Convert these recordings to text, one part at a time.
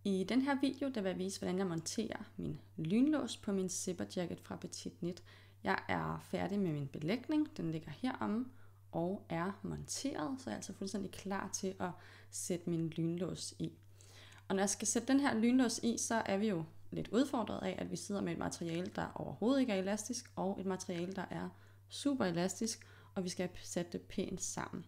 I den her video der vil jeg vise, hvordan jeg monterer min lynlås på min zipper jacket fra Petit Knit. Jeg er færdig med min belægning, den ligger heromme og er monteret, så jeg er altså fuldstændig klar til at sætte min lynlås i. Og når jeg skal sætte den her lynlås i, så er vi jo lidt udfordret af, at vi sidder med et materiale, der overhovedet ikke er elastisk, og et materiale, der er super elastisk, og vi skal sætte det pænt sammen.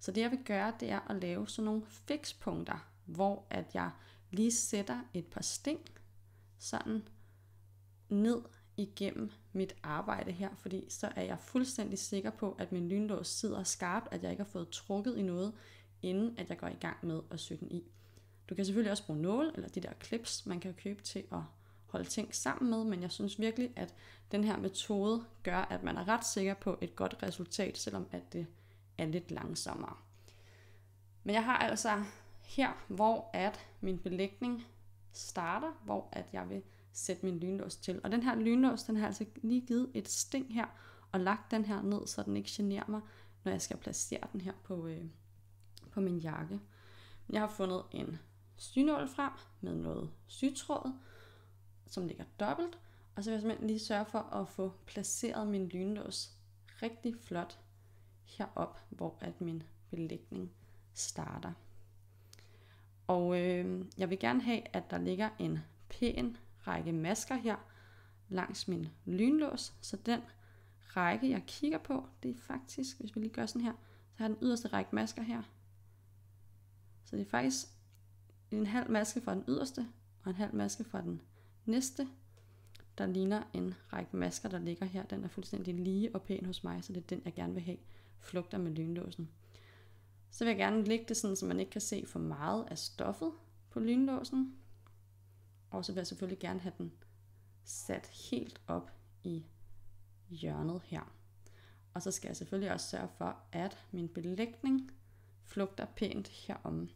Så det jeg vil gøre, det er at lave sådan nogle fikspunkter, hvor at jeg lige sætter et par sting sådan ned igennem mit arbejde her, fordi så er jeg fuldstændig sikker på, at min lynlås sidder skarpt, at jeg ikke har fået trukket i noget, inden at jeg går i gang med at sy den i. Du kan selvfølgelig også bruge nåle eller de der clips, man kan købe til at holde ting sammen med, men jeg synes virkelig, at den her metode gør, at man er ret sikker på et godt resultat, selvom at det er lidt langsommere. Men jeg har altså her, hvor at min belægning starter, hvor at jeg vil sætte min lynlås til. Og den her lynlås, den har altså lige givet et sting her, og lagt den her ned, så den ikke generer mig, når jeg skal placere den her på min jakke. Jeg har fundet en synål frem med noget sytråd, som ligger dobbelt, og så vil jeg simpelthen lige sørge for at få placeret min lynlås rigtig flot herop, hvor at min belægning starter. Og jeg vil gerne have, at der ligger en pæn række masker her langs min lynlås, så den række jeg kigger på, det er faktisk, hvis vi lige gør sådan her, så har den yderste række masker her. Så det er faktisk en halv maske fra den yderste, og en halv maske fra den næste, der ligner en række masker, der ligger her. Den er fuldstændig lige og pæn hos mig, så det er den, jeg gerne vil have flugter med lynlåsen. Så vil jeg gerne lægge det sådan, så man ikke kan se for meget af stoffet på lynlåsen. Og så vil jeg selvfølgelig gerne have den sat helt op i hjørnet her. Og så skal jeg selvfølgelig også sørge for, at min belægning flugter pænt herom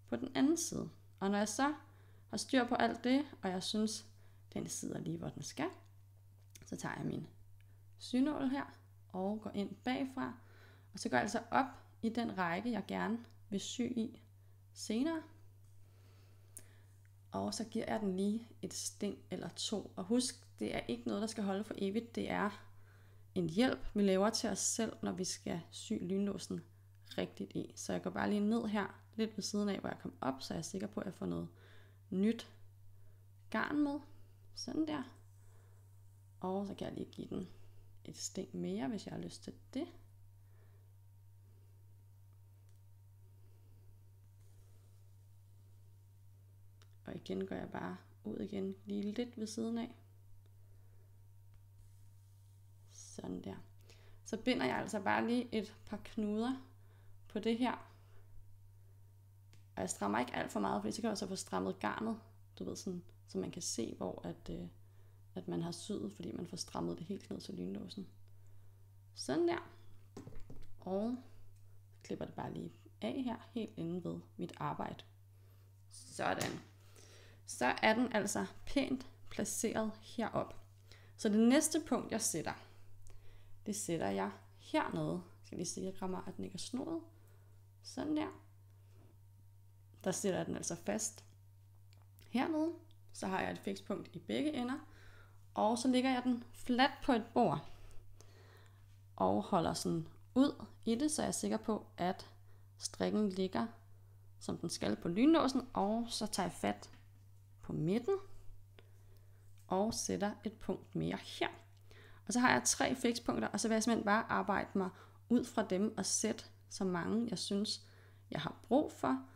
på den anden side. Og når jeg så har styr på alt det, og jeg synes, den sidder lige hvor den skal, så tager jeg min synål her og går ind bagfra. Og så går jeg altså op i den række, jeg gerne vil sy i senere. Og så giver jeg den lige et sting eller to. Og husk, det er ikke noget, der skal holde for evigt. Det er en hjælp, vi laver til os selv, når vi skal sy lynlåsen rigtigt i. Så jeg går bare lige ned her, lidt ved siden af, hvor jeg kom op, så jeg er sikker på, at jeg får noget nyt garn med. Sådan der. Og så kan jeg lige give den et sting mere, hvis jeg har lyst til det. Og igen går jeg bare ud igen, lige lidt ved siden af. Sådan der. Så binder jeg altså bare lige et par knuder på det her. Og jeg strammer ikke alt for meget, fordi så kan jeg også få strammet garnet, du ved, sådan, så man kan se, hvor at man har syet, fordi man får strammet det helt ned til lynlåsen. Sådan der. Og klipper det bare lige af her, helt inde ved mit arbejde. Sådan. Så er den altså pænt placeret herop. Så det næste punkt, jeg sætter, det sætter jeg hernede. Jeg skal lige sikre mig, at den ikke er snoet. Sådan der. Der sætter jeg den altså fast hernede. Så har jeg et fikspunkt i begge ender. Og så lægger jeg den fladt på et bord. Og holder sådan ud i det, så jeg er sikker på, at strikken ligger, som den skal på lynlåsen. Og så tager jeg fat på midten. Og sætter et punkt mere her. Og så har jeg 3 fikspunkter, og så vil jeg simpelthen bare arbejde mig ud fra dem og sætte så mange, jeg synes, jeg har brug for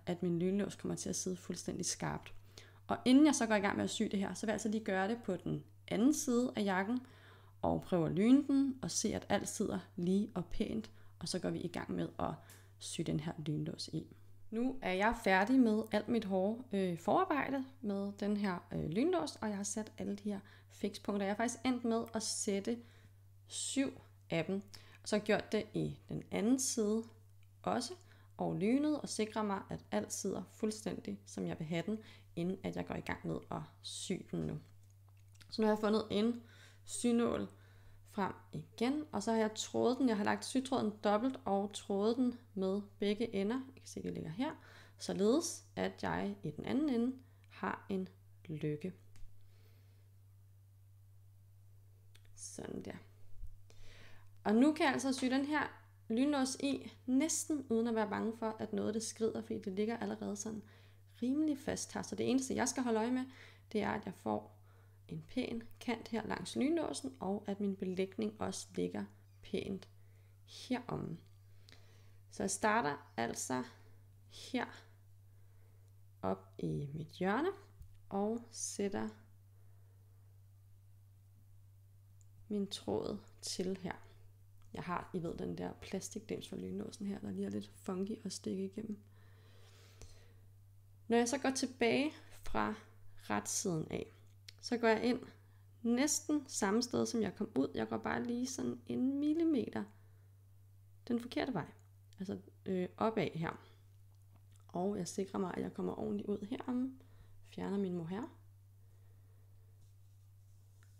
at min lynlås kommer til at sidde fuldstændig skarpt. Og inden jeg så går i gang med at sy det her, så vil jeg altså lige gøre det på den anden side af jakken, og prøve at lyne den, og se at alt sidder lige og pænt, og så går vi i gang med at sy den her lynlås i. Nu er jeg færdig med alt mit hårde forarbejde med den her lynlås, og jeg har sat alle de her fikspunkter. Jeg har faktisk endt med at sætte 7 af dem, og så har jeg gjort det i den anden side også, og lynet og sikrer mig, at alt sidder fuldstændig, som jeg vil have den, inden at jeg går i gang med at sy den nu. Så nu har jeg fundet en synål frem igen, og så har jeg trådet den. Jeg har lagt sytråden dobbelt og trådet den med begge ender. Jeg kan se, det ligger her. således at jeg i den anden ende har en løkke. Sådan der. Og nu kan jeg altså sy den her lynlås i, næsten uden at være bange for, at noget det skrider, fordi det ligger allerede sådan rimelig fast her. Så det eneste, jeg skal holde øje med, det er, at jeg får en pæn kant her langs lynlåsen, og at min belægning også ligger pænt heromme. Så jeg starter altså her op i mit hjørne, og sætter min tråd til her. Jeg har, I ved, den der plastikdims fra lynlåsen her, der lige er lidt funky at stikke igennem. Når jeg så går tilbage fra retsiden af, så går jeg ind næsten samme sted, som jeg kom ud. Jeg går bare lige sådan 1 millimeter den forkerte vej. Altså opad her. Og jeg sikrer mig, at jeg kommer ordentligt ud heromme. Fjerner min mohair.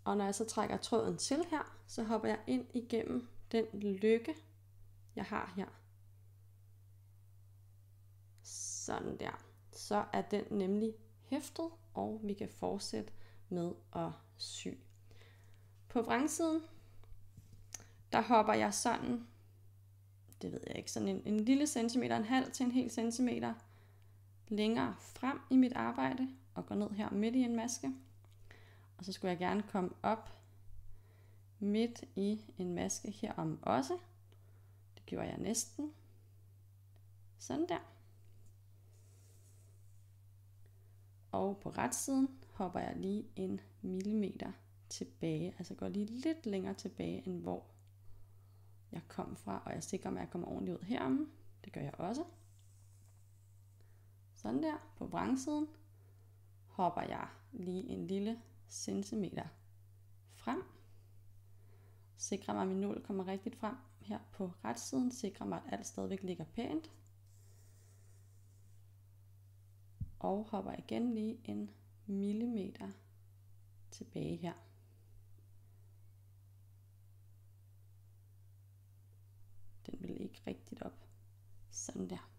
Og når jeg så trækker tråden til her, så hopper jeg ind igennem den løkke, jeg har her. Sådan der. Så er den nemlig hæftet, og vi kan fortsætte med at sy. På vrangsiden, der hopper jeg sådan, det ved jeg ikke, sådan en lille centimeter, en halv til en hel centimeter længere frem i mit arbejde, og går ned her midt i en maske. Og så skulle jeg gerne komme op midt i en maske herom også. Det gjorde jeg næsten. Sådan der. Og på retsiden hopper jeg lige 1 millimeter tilbage. Altså går lige lidt længere tilbage, end hvor jeg kom fra. Og jeg sikrer mig, at jeg kommer ordentligt ud heromme. Det gør jeg også. Sådan der. På vrangsiden hopper jeg lige en lille centimeter frem. Sikrer mig, at min nål kommer rigtigt frem her på retsiden. Sikrer mig, at alt stadigvæk ligger pænt. Og hopper igen lige 1 millimeter tilbage her. Den vil ikke rigtigt op. Sådan der.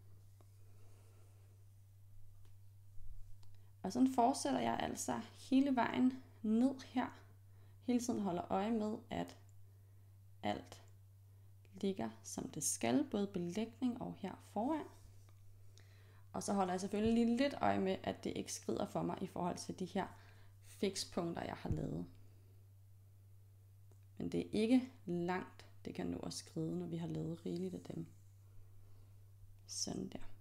Og sådan fortsætter jeg altså hele vejen ned her. Hele tiden holder øje med, at alt ligger som det skal, både belægning og her foran. Og så holder jeg selvfølgelig lige lidt øje med, at det ikke skrider for mig i forhold til de her fikspunkter, jeg har lavet. Men det er ikke langt, det kan nå at skride, når vi har lavet rigeligt af dem. Sådan der.